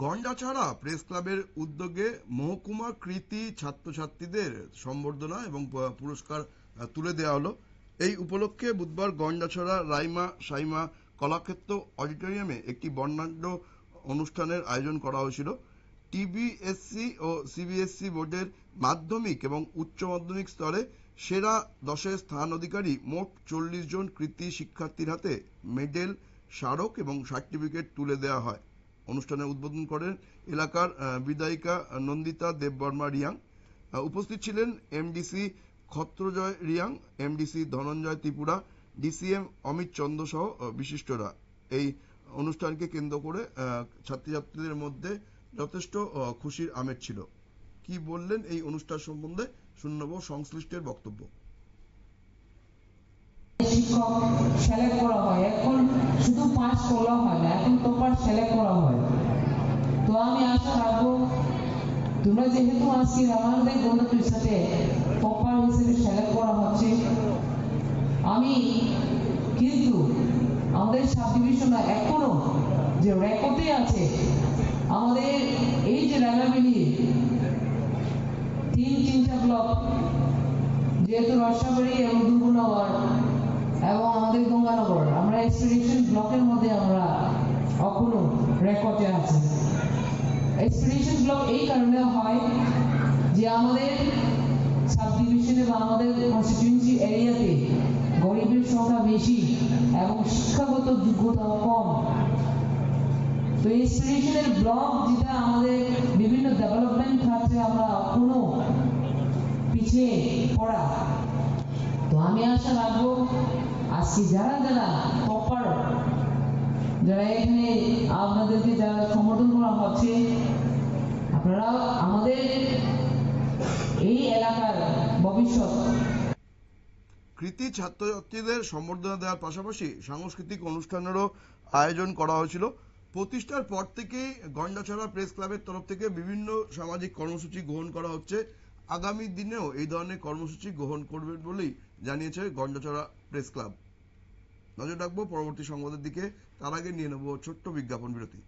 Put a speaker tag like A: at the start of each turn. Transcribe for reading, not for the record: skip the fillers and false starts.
A: Gandacherra press ক্লাবের উদ্যোগে মহকুমা কৃতী ছাত্রছাত্রীদের সম্বর্ধনা এবং পুরস্কার তুলে দেওয়া হলো। এই উপলক্ষে বুধবার গন্ডাছড়া রাইমা সাইমা কলাক্ষেত্র অডিটোরিয়ামে একটি বর্ণাঢ্য অনুষ্ঠানের আয়োজন করা হয়েছিল। টিবিএসসি ও সিবিএসসি বোর্ডের মাধ্যমিক এবং উচ্চ মাধ্যমিক স্তরে সেরা 10-এর স্থান অধিকারী মোট 40 জন কৃতী শিক্ষার্থীর হাতে মেডেল, স্মারক এবং সার্টিফিকেট তুলে দেওয়া হয়। অনুষ্ঠানে উদ্বোধন করেন এলাকার বিধায়িকা নন্দিতা দেববর্মা রিয়াং। উপস্থিত ছিলেন MDC Kshatrajoy Reang, MDC Dhananjoy Tripura, DCM Amit Chandra সহ বিশিষ্টরা। এই অনুষ্ঠানকে কেন্দ্র করে ছাত্রছাত্রীদের মধ্যে যথেষ্ট খুশির আমেজ ছিল। কি বললেন এই অনুষ্ঠান সম্বন্ধে শুনে নেব সংশ্লিষ্টের বক্তব্য।
B: শিক্ষক সিলেক্ট করা হয়, এখন শুধু পাস করা হয় না, এখন টপার সিলেক্ট করা হয়। তো আমি আশা রাখবো তোমরা যেহেতু আজকে আমাদের গণতন্ত্রের সাথে টপার হিসেবে সিলেক্ট করা হচ্ছে, আমি কিন্তু আমাদের সাব ডিভিশনে এখনো যে রেকর্ডে আছে আমাদের এই যে রানাবিলি 3-3টা ব্লক, যেহেতু রসাবাড়ি এবং দুর্গুনগর এবং আমাদের গঙ্গানগর, আমরা এক্সপিডিশন ব্লকের মধ্যে আমরা এখনো রেকর্ডে আছে। এক্সপিডিশন ব্লক এই কারণে হয় যে আমাদের সাব ডিভিশনে বা আমাদের কনস্টিটিউয়েন্সি এরিয়াতে গরিবের সংখ্যা বেশি এবং শিক্ষাগত যোগ্যতা কম। তো এক্সপিডিশনের ব্লক যেটা আমাদের বিভিন্ন ডেভেলপমেন্ট ক্ষেত্রে আমরা এখনো পিছিয়ে পড়া। তো আমি আশা রাখবো আজকে যারা যারা টপার, যারা এখানে আপনাদেরকে যারা সমর্থন করা হচ্ছে, আপনারা আমাদের এই এলাকার ভবিষ্যৎ।
A: কৃতী ছাত্রছাত্রীদের সম্বর্ধনা দেওয়ার পাশাপাশি সাংস্কৃতিক অনুষ্ঠানেরও আয়োজন করা হয়েছিল। প্রতিষ্ঠার পর থেকেই গন্ডাছড়া প্রেস ক্লাবের তরফ থেকে বিভিন্ন সামাজিক কর্মসূচি গ্রহণ করা হচ্ছে। আগামী দিনেও এই ধরনের কর্মসূচি গ্রহণ করবে বলেই জানিয়েছে গন্ডাছড়া প্রেস ক্লাব। নজর রাখবো পরবর্তী সংবাদের দিকে। তার আগে নিয়ে নেব ছোট্ট বিজ্ঞাপন বিরতি।